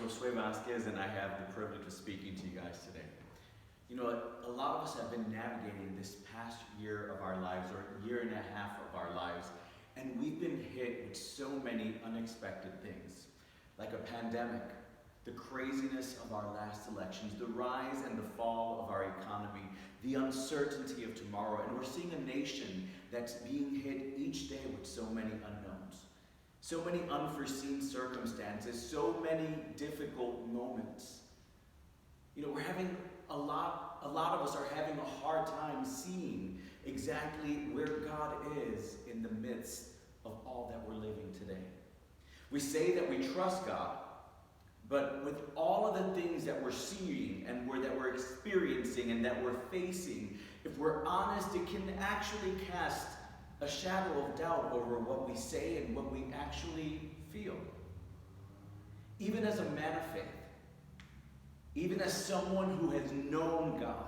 Josue Vasquez, and I have the privilege of speaking to you guys today. You know, a lot of us have been navigating this past year of our lives, or year and a half of our lives, and we've been hit with so many unexpected things, like a pandemic, the craziness of our last elections, the rise and the fall of our economy, the uncertainty of tomorrow, and we're seeing a nation that's being hit each day with so many unknowns, so many unforeseen circumstances, so many difficult moments. You know, a lot of us are having a hard time seeing exactly where God is in the midst of all that we're living today. We say that we trust God, but with all of the things that we're seeing and that we're experiencing and that we're facing, if we're honest, it can actually cast a shadow of doubt over what we say and what we actually feel. Even as a man of faith, even as someone who has known God,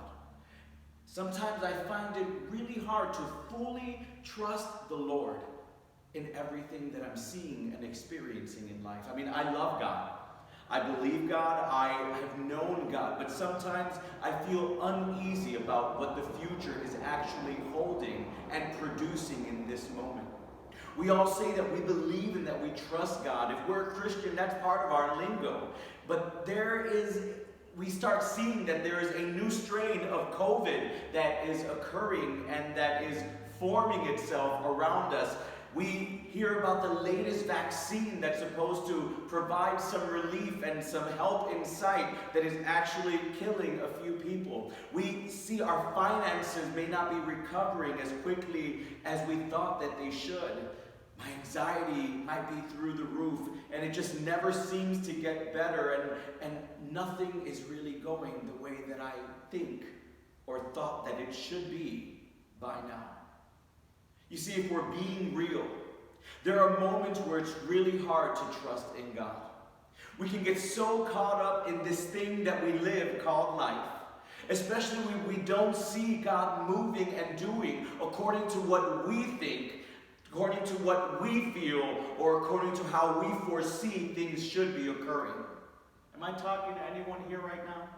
sometimes I find it really hard to fully trust the Lord in everything that I'm seeing and experiencing in life. I mean, I love God. I believe God, I have known God, but sometimes I feel uneasy about what the future is actually holding and producing in this moment. We all say that we believe and that we trust God. If we're a Christian, that's part of our lingo. But we start seeing that there is a new strain of COVID that is occurring and that is forming itself around us. We hear about the latest vaccine that's supposed to provide some relief and some help in sight that is actually killing a few people. We see our finances may not be recovering as quickly as we thought that they should. My anxiety might be through the roof, and it just never seems to get better, and nothing is really going the way that I think or thought that it should be by now. You see, if we're being real, there are moments where it's really hard to trust in God. We can get so caught up in this thing that we live called life, especially when we don't see God moving and doing according to what we think, according to what we feel, or according to how we foresee things should be occurring. Am I talking to anyone here right now?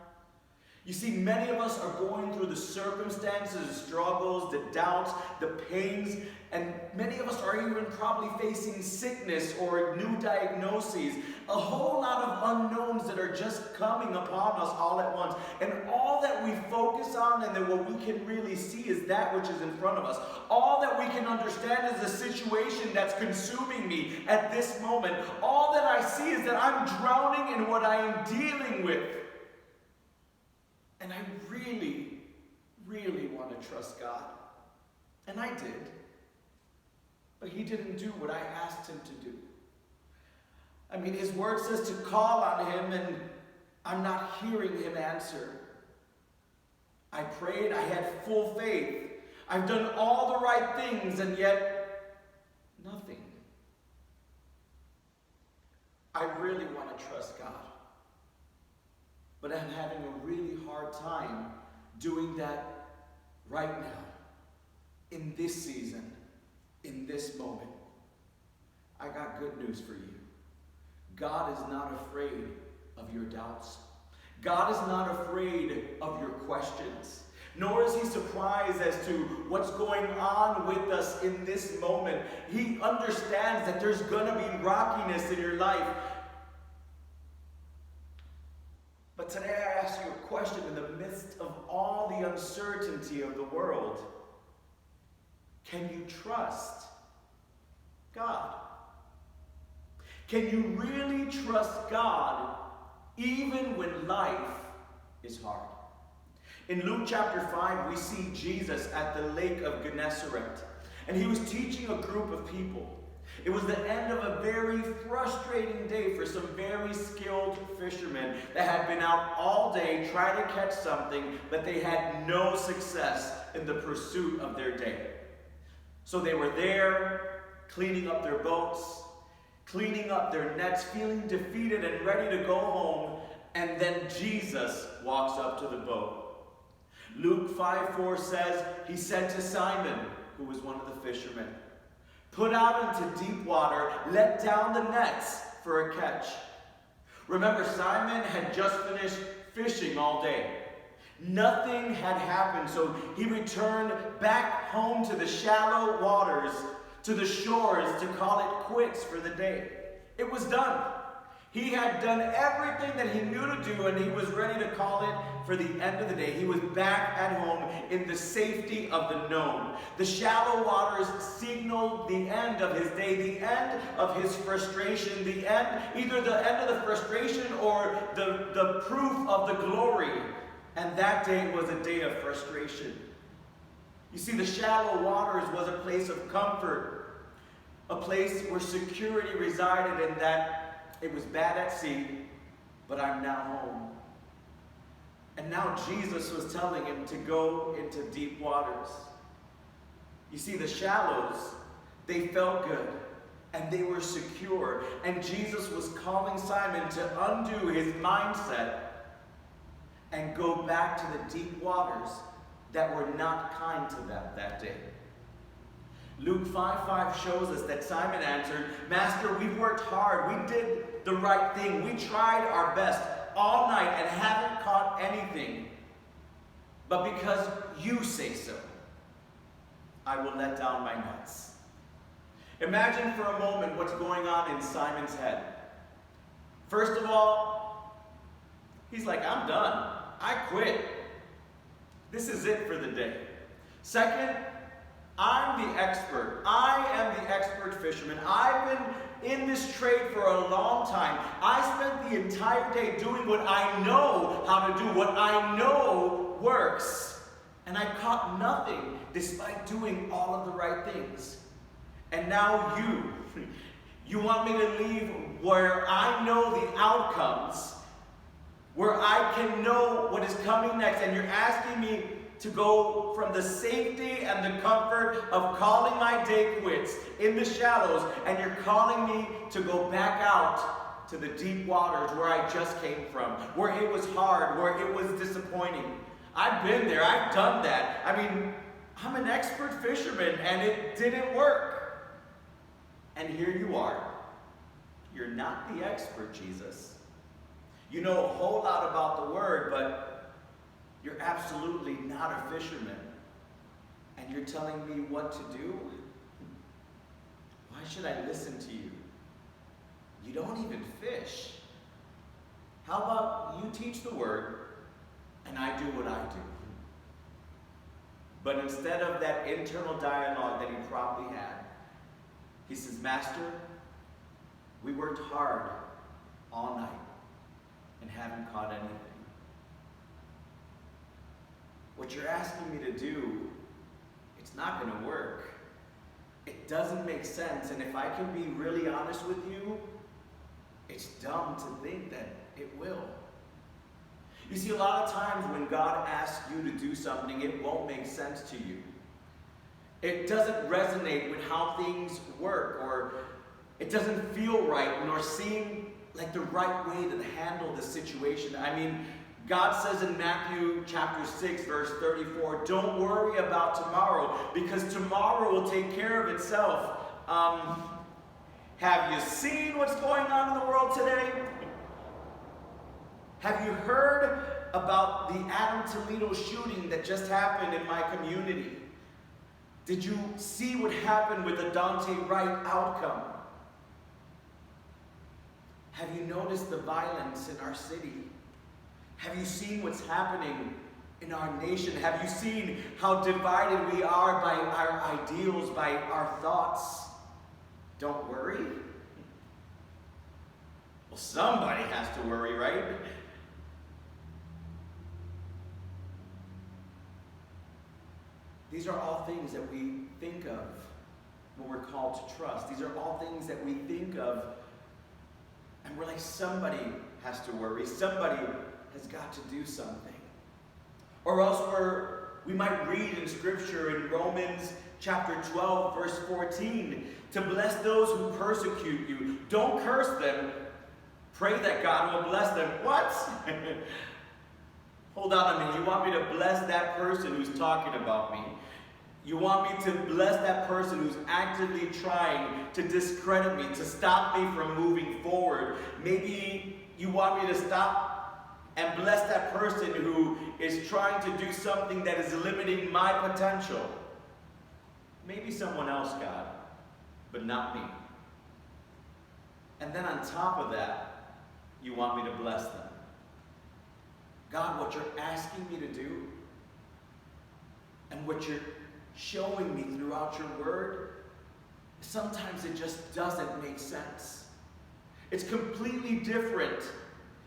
You see, many of us are going through the circumstances, the struggles, the doubts, the pains, and many of us are even probably facing sickness or new diagnoses, a whole lot of unknowns that are just coming upon us all at once. And all that we focus on and then what we can really see is that which is in front of us. All that we can understand is the situation that's consuming me at this moment. All that I see is that I'm drowning in what I am dealing with. And I really, really want to trust God. And I did. But he didn't do what I asked him to do. I mean, his word says to call on him, and I'm not hearing him answer. I prayed, I had full faith. I've done all the right things, and yet nothing. I really want to trust God. But I'm having a really hard time doing that right now, in this season, in this moment. I got good news for you. God is not afraid of your doubts. God is not afraid of your questions. Nor is he surprised as to what's going on with us in this moment. He understands that there's going to be rockiness in your life. But today I ask you a question in the midst of all the uncertainty of the world. Can you trust God? Can you really trust God even when life is hard? In Luke chapter 5, we see Jesus at the lake of Gennesaret, and he was teaching a group of people. It was the end of a very frustrating day for some very skilled fishermen that had been out all day trying to catch something, but they had no success in the pursuit of their day. So they were there, cleaning up their boats, cleaning up their nets, feeling defeated and ready to go home, and then Jesus walks up to the boat. Luke 5:4 says, he said to Simon, who was one of the fishermen, "Put out into deep water, let down the nets for a catch." Remember, Simon had just finished fishing all day. Nothing had happened, so he returned back home to the shallow waters, to the shores, to call it quits for the day. It was done. He had done everything that he knew to do, and he was ready to call it for the end of the day. He was back at home in the safety of the known. The shallow waters signaled the end of his day, the end of his frustration, the end, either the end of the frustration or the proof of the glory. And that day was a day of frustration. You see, the shallow waters was a place of comfort, a place where security resided, and that it was bad at sea, but I'm now home. And now Jesus was telling him to go into deep waters. You see, the shallows, they felt good, and they were secure. And Jesus was calling Simon to undo his mindset and go back to the deep waters that were not kind to them that day. Luke 5:5 shows us that Simon answered, "Master, we've worked hard. We did the right thing. We tried our best all night and haven't caught anything. But because you say so, I will let down my nets." Imagine for a moment what's going on in Simon's head. First of all, he's like, I'm done. I quit. This is it for the day. Second, I'm the expert. I am the expert fisherman. I've been in this trade for a long time. I spent the entire day doing what I know how to do, what I know works. And I caught nothing despite doing all of the right things. And now you want me to leave where I know the outcomes, where I can know what is coming next, and you're asking me to go from the safety and the comfort of calling my day quits in the shallows, and you're calling me to go back out to the deep waters where I just came from, where it was hard, where it was disappointing. I've been there, I've done that. I mean, I'm an expert fisherman, and it didn't work. And here you are. You're not the expert, Jesus. You know a whole lot about the word, but you're absolutely not a fisherman. And you're telling me what to do? Why should I listen to you? You don't even fish. How about you teach the word, and I do what I do? But instead of that internal dialogue that he probably had, he says, Master, we worked hard all night and haven't caught anything. What you're asking me to do, it's not going to work. It doesn't make sense, and if I can be really honest with you, it's dumb to think that it will. You see, a lot of times when God asks you to do something, it won't make sense to you. It doesn't resonate with how things work, or it doesn't feel right, nor seem like the right way to handle the situation. I mean, God says in Matthew chapter 6, verse 34, don't worry about tomorrow, because tomorrow will take care of itself. Have you seen what's going on in the world today? Have you heard about the Adam Toledo shooting that just happened in my community? Did you see what happened with the Dante Wright outcome? Have you noticed the violence in our city? Have you seen what's happening in our nation? Have you seen how divided we are by our ideals, by our thoughts? Don't worry. Well, somebody has to worry, right? These are all things that we think of when we're called to trust. These are all things that we think of, and we're like, somebody has to worry. Somebody has got to do something. Or else we might read in Scripture in Romans chapter 12, verse 14, to bless those who persecute you. Don't curse them. Pray that God will bless them. What? Hold on a minute. You want me to bless that person who's talking about me? You want me to bless that person who's actively trying to discredit me, to stop me from moving forward? Maybe you want me to stop and bless that person who is trying to do something that is limiting my potential. Maybe someone else, God, but not me. And then on top of that, you want me to bless them. God, what you're asking me to do and what you're showing me throughout your word, sometimes it just doesn't make sense. It's completely different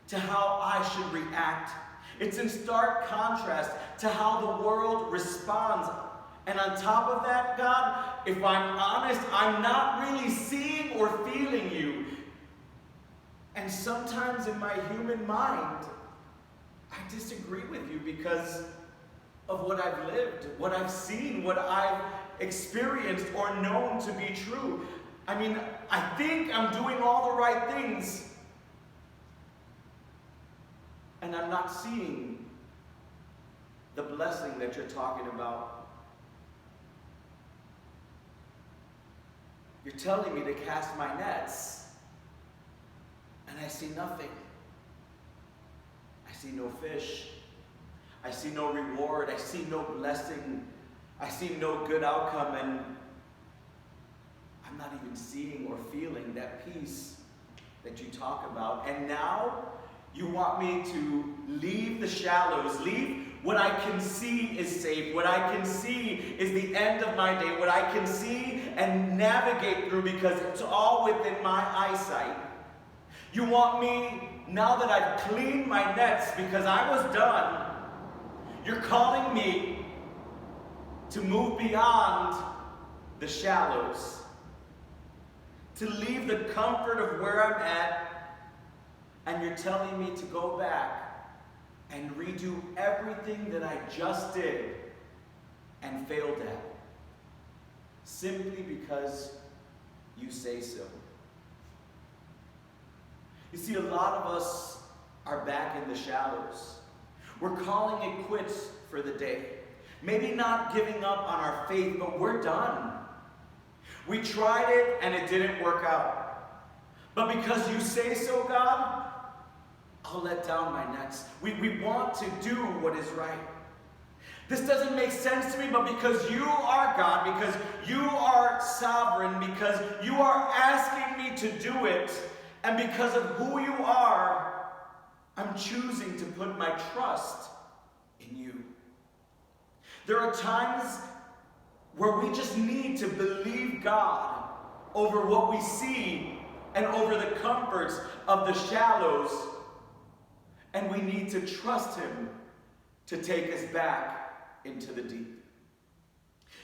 to how I should react. It's in stark contrast to how the world responds. And on top of that, God, if I'm honest, I'm not really seeing or feeling you. And sometimes in my human mind, I disagree with you because of what I've lived, what I've seen, what I've experienced or known to be true. I mean, I think I'm doing all the right things, and I'm not seeing the blessing that you're talking about. You're telling me to cast my nets, and I see nothing. I see no fish. I see no reward. I see no blessing. I see no good outcome, and I'm not even seeing or feeling that peace that you talk about. And now you want me to leave the shallows, leave what I can see is safe, what I can see is the end of my day, what I can see and navigate through because it's all within my eyesight. You want me, now that I've cleaned my nets because I was done, you're calling me to move beyond the shallows, to leave the comfort of where I'm at, and you're telling me to go back and redo everything that I just did and failed at, simply because you say so. You see, a lot of us are back in the shallows. We're calling it quits for the day. Maybe not giving up on our faith, but we're done. We tried it and it didn't work out. But because you say so, God, I'll let down my nets. We want to do what is right. This doesn't make sense to me, but because you are God, because you are sovereign, because you are asking me to do it, and because of who you are, I'm choosing to put my trust in you. There are times where we just need to believe God over what we see and over the comforts of the shallows, and we need to trust Him to take us back into the deep.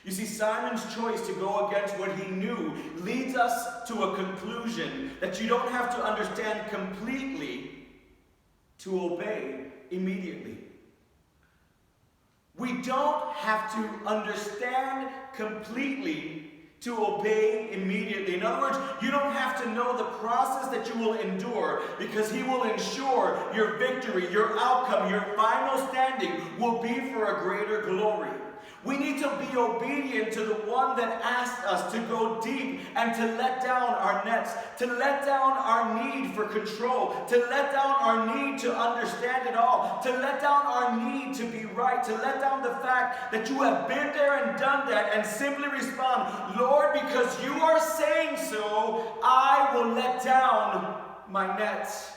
You see, Simon's choice to go against what he knew leads us to a conclusion that you don't have to understand completely to obey immediately. We don't have to understand completely to obey immediately. In other words, you don't have to know the process that you will endure, because He will ensure your victory, your outcome, your final standing will be for a greater glory. We need to be obedient to the one that asked us to go deep and to let down our nets, to let down our need for control, to let down our need to understand it all, to let down our need to be right, to let down the fact that you have been there and done that, and simply respond, Lord, because you are saying so, I will let down my nets.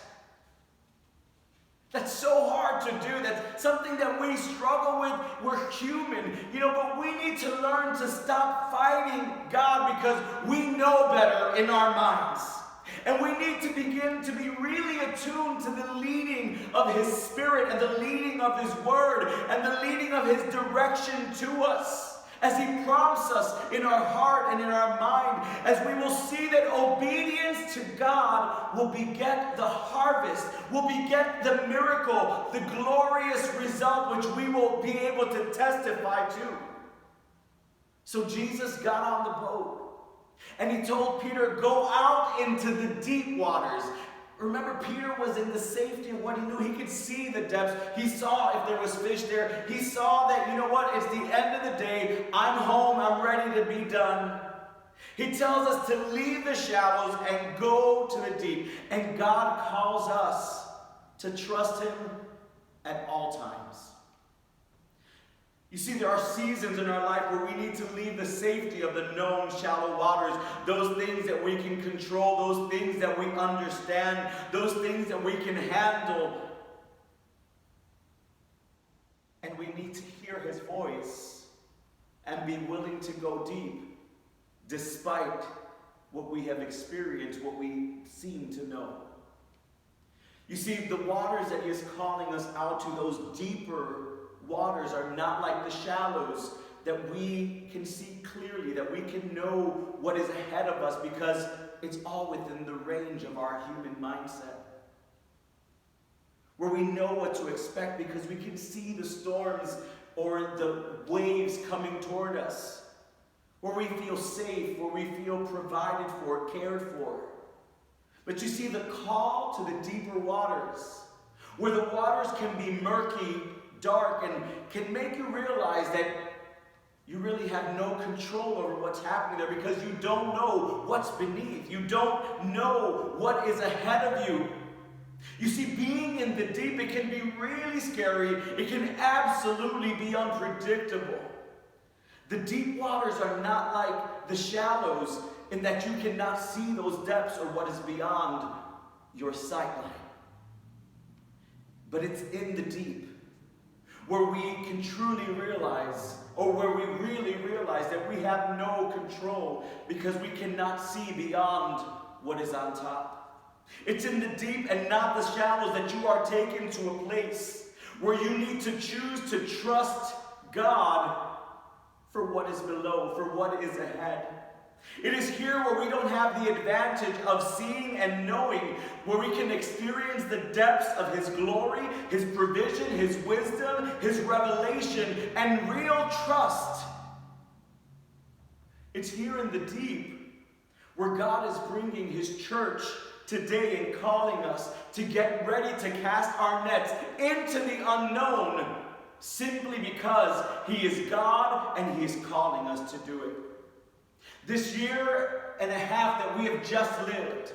That's so hard to do. That's something that we struggle with. We're human, but we need to learn to stop fighting God because we know better in our minds. And we need to begin to be really attuned to the leading of His Spirit and the leading of His Word and the leading of His direction to us, as He prompts us in our heart and in our mind, as we will see that obedience to God will beget the harvest, will beget the miracle, the glorious result which we will be able to testify to. So Jesus got on the boat and He told Peter, go out into the deep waters. Remember, Peter was in the safety of what he knew. He could see the depths. He saw if there was fish there. He saw that, it's the end of the day. I'm home. I'm ready to be done. He tells us to leave the shallows and go to the deep. And God calls us to trust him at all times. You see, there are seasons in our life where we need to leave the safety of the known shallow waters, those things that we can control, those things that we understand, those things that we can handle. And we need to hear his voice and be willing to go deep, despite what we have experienced, what we seem to know. You see, the waters that he is calling us out to, those deeper waters, are not like the shallows that we can see clearly, that we can know what is ahead of us because it's all within the range of our human mindset. Where we know what to expect because we can see the storms or the waves coming toward us. Where we feel safe, where we feel provided for, cared for. But you see, the call to the deeper waters, where the waters can be murky, dark, and can make you realize that you really have no control over what's happening there because you don't know what's beneath. You don't know what is ahead of you. You see, being in the deep, it can be really scary. It can absolutely be unpredictable. The deep waters are not like the shallows in that you cannot see those depths or what is beyond your sight line. But it's in the deep where we can truly realize, or where we really realize that we have no control because we cannot see beyond what is on top. It's in the deep and not the shallows that you are taken to a place where you need to choose to trust God for what is below, for what is ahead. It is here where we don't have the advantage of seeing and knowing, where we can experience the depths of his glory, his provision, his wisdom, his revelation, and real trust. It's here in the deep where God is bringing his church today and calling us to get ready to cast our nets into the unknown, simply because he is God and he is calling us to do it. This year and a half that we have just lived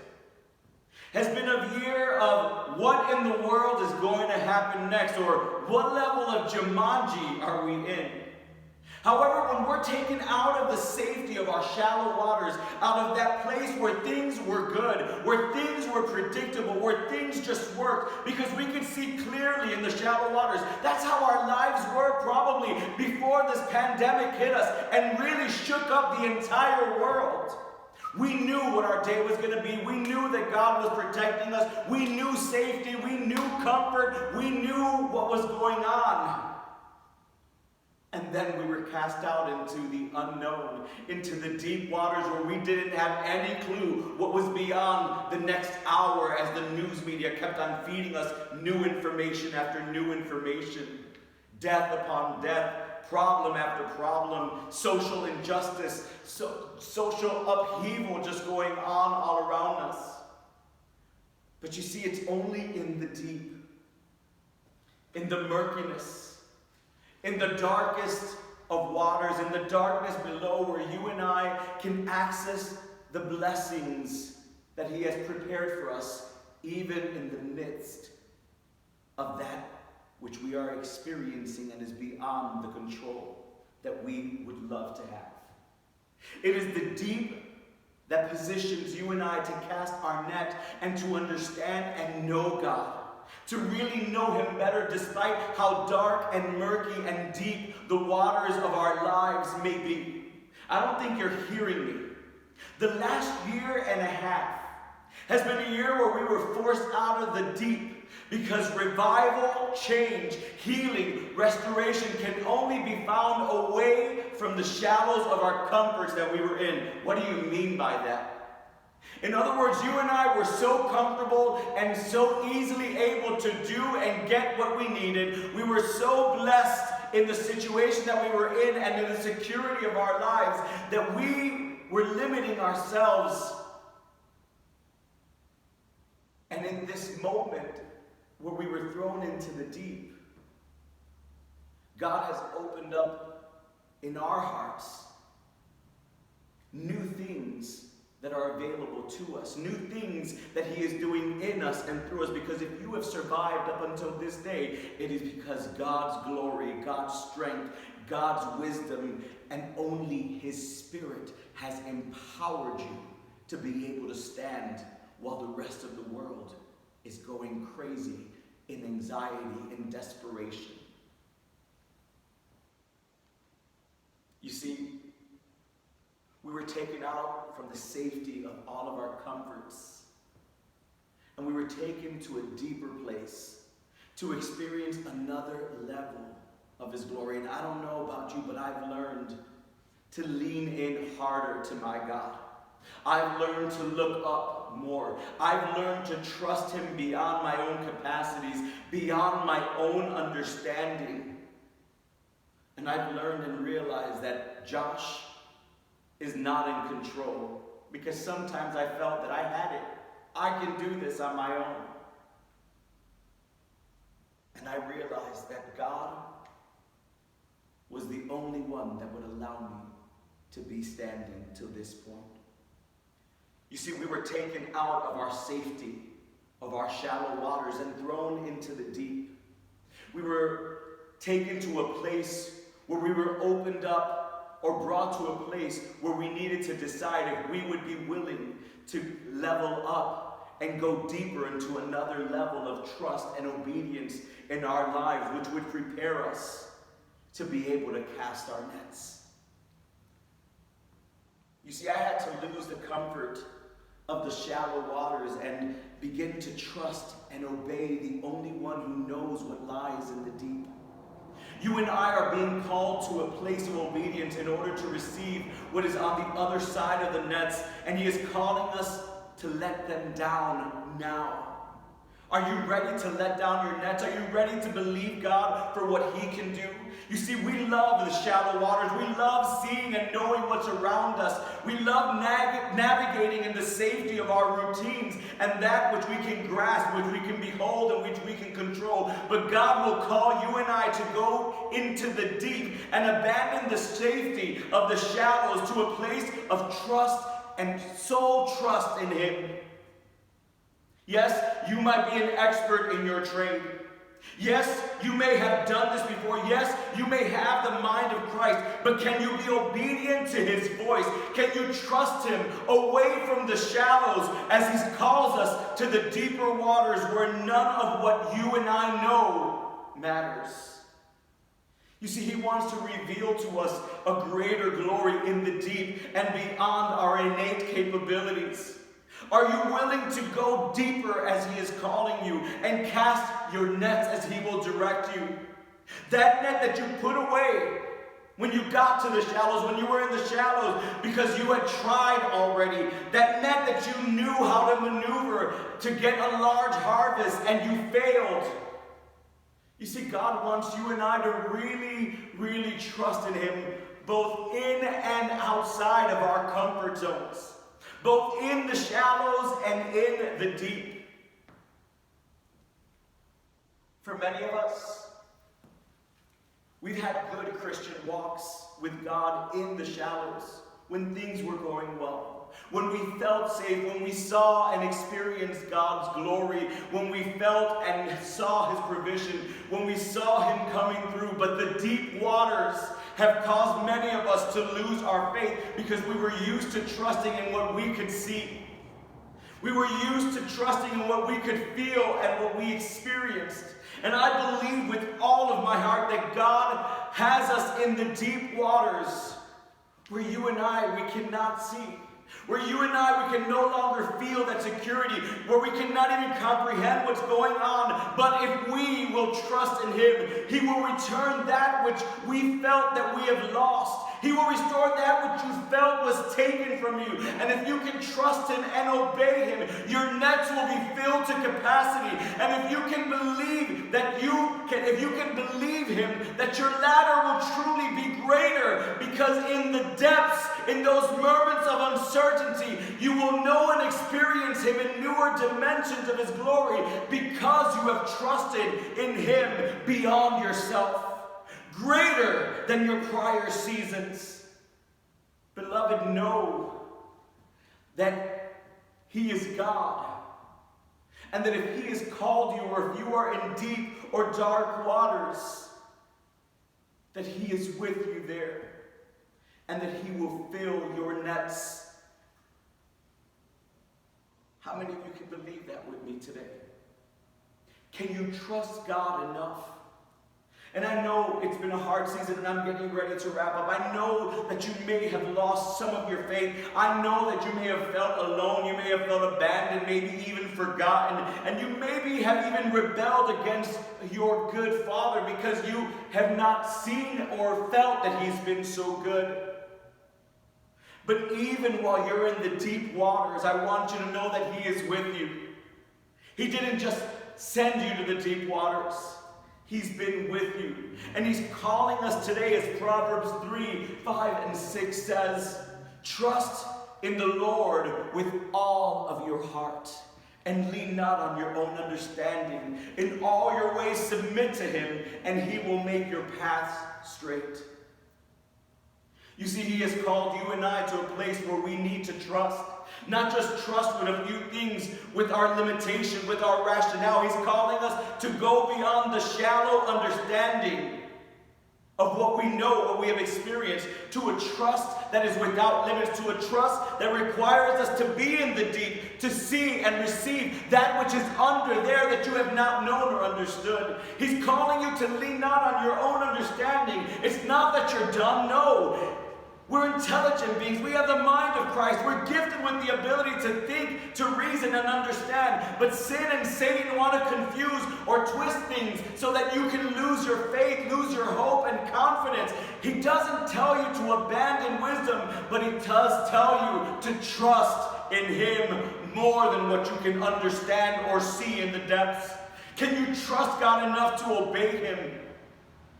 has been a year of what in the world is going to happen next, or what level of Jumanji are we in? However, when we're taken out of the safety of our shallow waters, out of that place where things were good, where things were predictable, where things just worked, because we could see clearly in the shallow waters. That's how our lives were probably before this pandemic hit us and really shook up the entire world. We knew what our day was going to be. We knew that God was protecting us. We knew safety. We knew comfort. We knew what was going on. And then we were cast out into the unknown, into the deep waters where we didn't have any clue what was beyond the next hour as the news media kept on feeding us new information after new information. Death upon death, problem after problem, social injustice, social upheaval just going on all around us. But you see, it's only in the deep, in the murkiness, in the darkest of waters, in the darkness below, where you and I can access the blessings that he has prepared for us, even in the midst of that which we are experiencing and is beyond the control that we would love to have. It is the deep that positions you and I to cast our net and to understand and know God, to really know him better despite how dark and murky and deep the waters of our lives may be. I don't think you're hearing me. The last year and a half has been a year where we were forced out of the deep because revival, change, healing, restoration can only be found away from the shallows of our comforts that we were in. What do you mean by that? In other words, you and I were so comfortable and so easily able to do and get what we needed. We were so blessed in the situation that we were in and in the security of our lives that we were limiting ourselves. And in this moment where we were thrown into the deep, God has opened up in our hearts new things things that are available to us, new things that he is doing in us and through us. Because if you have survived up until this day, it is because God's glory, God's strength, God's wisdom, and only his Spirit has empowered you to be able to stand while the rest of the world is going crazy in anxiety and desperation. You see, we were taken out from the safety of all of our comforts, and we were taken to a deeper place to experience another level of his glory. And I don't know about you, but I've learned to lean in harder to my God. I've learned to look up more. I've learned to trust him beyond my own capacities, beyond my own understanding. And I've learned and realized that Josh is not in control, because sometimes I felt that I had it. I can do this on my own. And I realized that God was the only one that would allow me to be standing till this point. You see, we were taken out of our safety, of our shallow waters, and thrown into the deep. We were taken to a place where we were opened up, or brought to a place where we needed to decide if we would be willing to level up and go deeper into another level of trust and obedience in our lives, which would prepare us to be able to cast our nets. You see, I had to lose the comfort of the shallow waters and begin to trust and obey the only one who knows what lies in the deep. You and I are being called to a place of obedience in order to receive what is on the other side of the nets, and he is calling us to let them down now. Are you ready to let down your nets? Are you ready to believe God for what he can do? You see, we love the shallow waters. We love seeing and knowing what's around us. We love navigating in the safety of our routines and that which we can grasp, which we can behold, and which we can control. But God will call you and I to go into the deep and abandon the safety of the shallows to a place of trust and sole trust in him. Yes, you might be an expert in your trade. Yes, you may have done this before. Yes, you may have the mind of Christ. But can you be obedient to his voice? Can you trust him away from the shallows as he calls us to the deeper waters where none of what you and I know matters? You see, he wants to reveal to us a greater glory in the deep and beyond our innate capabilities. Are you willing to go deeper as he is calling you and cast your nets as he will direct you? That net that you put away when you got to the shallows, when you were in the shallows because you had tried already. That net that you knew how to maneuver to get a large harvest and you failed. You see, God wants you and I to really, really trust in him, both in and outside of our comfort zones. Both in the shallows and in the deep. For many of us, we've had good Christian walks with God in the shallows when things were going well, when we felt safe, when we saw and experienced God's glory, when we felt and saw his provision, when we saw him coming through. But the deep waters have caused many of us to lose our faith because we were used to trusting in what we could see. We were used to trusting in what we could feel and what we experienced. And I believe with all of my heart that God has us in the deep waters where you and I, we cannot see. Where you and I, we can no longer feel that security, where we cannot even comprehend what's going on. But if we will trust in him, he will return that which we felt that we have lost. He will restore that which you felt was taken from you. And if you can trust him and obey him, your nets will be filled to capacity. And if you can believe that if you can believe him, that your ladder will truly be greater, because in the depths, in those moments of uncertainty, you will know and experience him in newer dimensions of his glory, because you have trusted in him beyond yourself. Greater than your prior seasons. Beloved, know that he is God. And that if he has called you, or if you are in deep or dark waters, that he is with you there. And that he will fill your nets. How many of you can believe that with me today? Can you trust God enough? And I know it's been a hard season and I'm getting ready to wrap up. I know that you may have lost some of your faith. I know that you may have felt alone. You may have felt abandoned, maybe even forgotten. And you maybe have even rebelled against your good Father because you have not seen or felt that he's been so good. But even while you're in the deep waters, I want you to know that he is with you. He didn't just send you to the deep waters. He's been with you. And he's calling us today, as Proverbs 3, 5, and 6 says, trust in the Lord with all of your heart, and lean not on your own understanding. In all your ways submit to him, and he will make your paths straight. You see, he has called you and I to a place where we need to trust. Not just trust with a few things, with our limitation, with our rationale. He's calling us to go beyond the shallow understanding of what we know, what we have experienced, to a trust that is without limits, to a trust that requires us to be in the deep, to see and receive that which is under there that you have not known or understood. He's calling you to lean not on your own understanding. It's not that you're dumb, no. We're intelligent beings. We have the mind of Christ. We're gifted with the ability to think, to reason, and understand. But sin and Satan want to confuse or twist things so that you can lose your faith, lose your hope and confidence. He doesn't tell you to abandon wisdom, but he does tell you to trust in him more than what you can understand or see in the depths. Can you trust God enough to obey him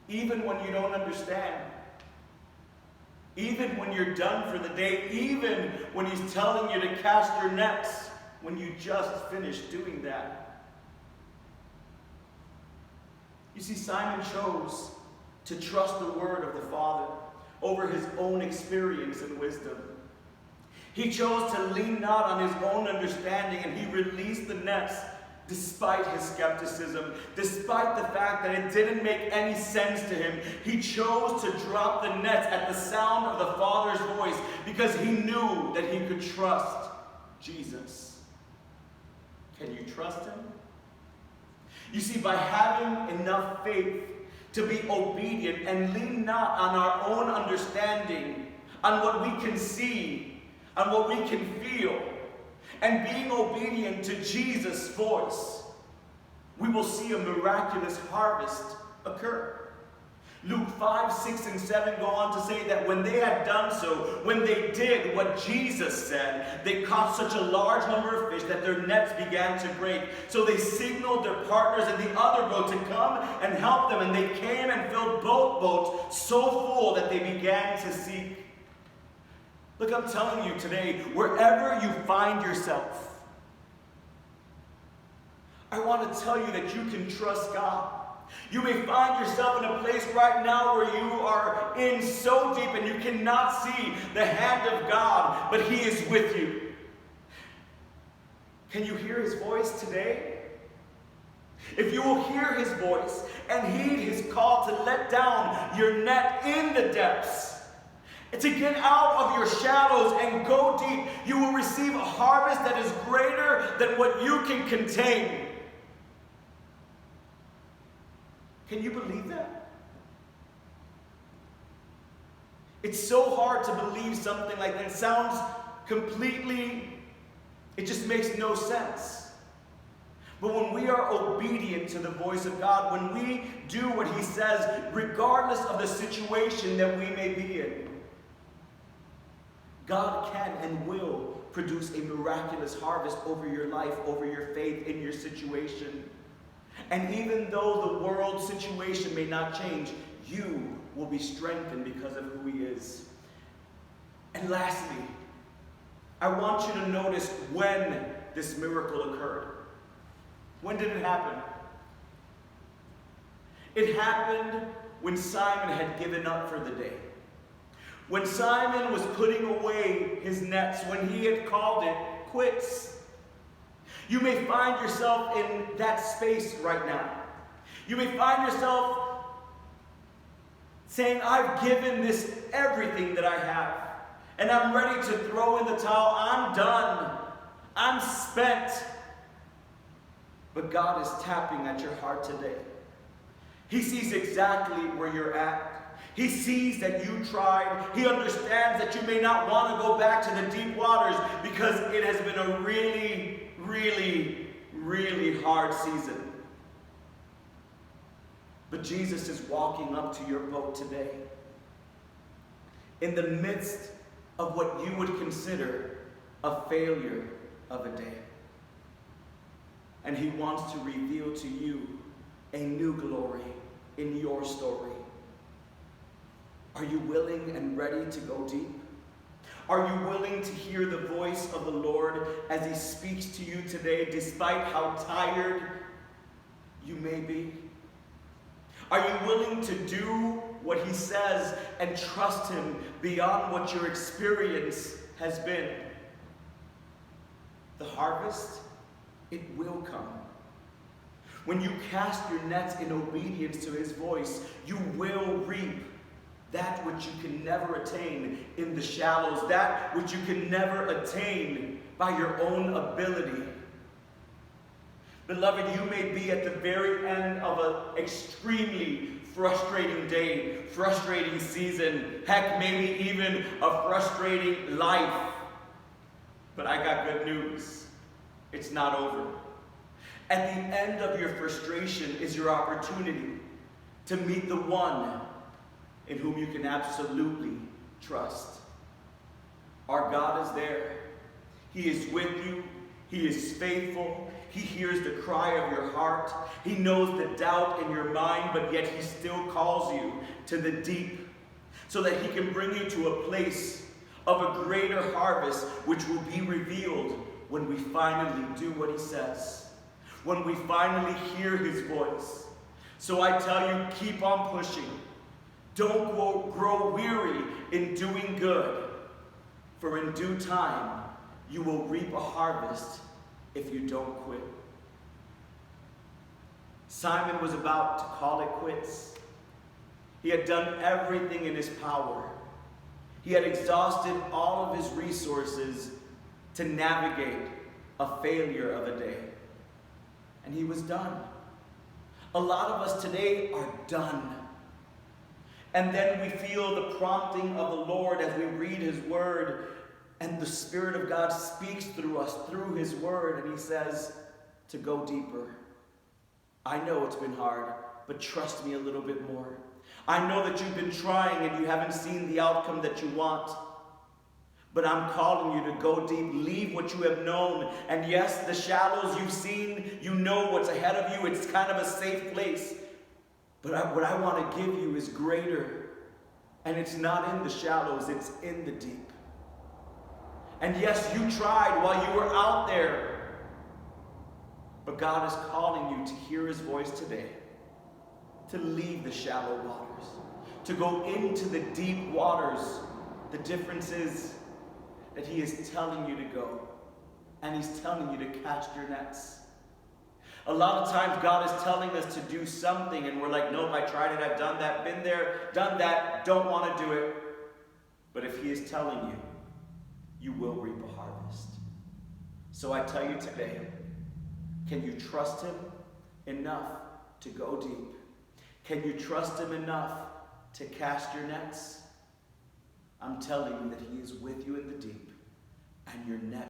even when you don't understand? Even when you're done for the day, even when he's telling you to cast your nets, when you just finished doing that. You see, Simon chose to trust the word of the Father over his own experience and wisdom. He chose to lean not on his own understanding, and he released the nets despite his skepticism, despite the fact that it didn't make any sense to him. He chose to drop the nets at the sound of the Father's voice because he knew that he could trust Jesus. Can you trust him? You see, by having enough faith to be obedient and lean not on our own understanding, on what we can see, on what we can feel, and being obedient to Jesus' voice, we will see a miraculous harvest occur. Luke 5, 6, and 7 go on to say that when they had done so, when they did what Jesus said, they caught such a large number of fish that their nets began to break. So they signaled their partners in the other boat to come and help them, and they came and filled both boats so full that they began to sink. Look, I'm telling you today, wherever you find yourself, I want to tell you that you can trust God. You may find yourself in a place right now where you are in so deep and you cannot see the hand of God, but he is with you. Can you hear his voice today? If you will hear his voice and heed his call to let down your net in the depths, to get out of your shadows and go deep, you will receive a harvest that is greater than what you can contain. Can you believe that? It's so hard to believe something like that. It sounds it just makes no sense. But when we are obedient to the voice of God, when we do what he says, regardless of the situation that we may be in, God can and will produce a miraculous harvest over your life, over your faith, in your situation. And even though the world situation may not change, you will be strengthened because of who he is. And lastly, I want you to notice when this miracle occurred. When did it happen? It happened when Simon had given up for the day. When Simon was putting away his nets, when he had called it quits. You may find yourself in that space right now. You may find yourself saying, I've given this everything that I have, and I'm ready to throw in the towel. I'm done. I'm spent. But God is tapping at your heart today. He sees exactly where you're at. He sees that you tried. He understands that you may not want to go back to the deep waters because it has been a really, really, really hard season. But Jesus is walking up to your boat today. In the midst of what you would consider a failure of a day. And he wants to reveal to you a new glory in your story. Are you willing and ready to go deep? Are you willing to hear the voice of the Lord as he speaks to you today, despite how tired you may be? Are you willing to do what he says and trust him beyond what your experience has been? The harvest, it will come. When you cast your nets in obedience to his voice, you will reap that which you can never attain in the shallows, that which you can never attain by your own ability. Beloved, you may be at the very end of an extremely frustrating day, frustrating season, heck, maybe even a frustrating life. But I got good news. It's not over. At the end of your frustration is your opportunity to meet the one in whom you can absolutely trust. Our God is there. He is with you. He is faithful. He hears the cry of your heart. He knows the doubt in your mind, but yet he still calls you to the deep so that he can bring you to a place of a greater harvest which will be revealed when we finally do what he says, when we finally hear his voice. So I tell you, keep on pushing. Don't grow weary in doing good, for in due time you will reap a harvest if you don't quit. Simon was about to call it quits. He had done everything in his power. He had exhausted all of his resources to navigate a failure of a day. And he was done. A lot of us today are done. And then we feel the prompting of the Lord as we read his word, and the Spirit of God speaks through us, through his word, and he says to go deeper. I know it's been hard, but trust me a little bit more. I know that you've been trying and you haven't seen the outcome that you want. But I'm calling you to go deep, leave what you have known. And yes, the shallows you've seen, you know what's ahead of you. It's kind of a safe place. But what I want to give you is greater. And it's not in the shallows, it's in the deep. And yes, you tried while you were out there. But God is calling you to hear his voice today. To leave the shallow waters. To go into the deep waters. The difference is that he is telling you to go. And he's telling you to cast your nets. A lot of times God is telling us to do something and we're like, nope, I tried it, I've done that, been there, done that, don't want to do it. But if he is telling you, you will reap a harvest. So I tell you today, can you trust him enough to go deep? Can you trust him enough to cast your nets? I'm telling you that he is with you in the deep, and your net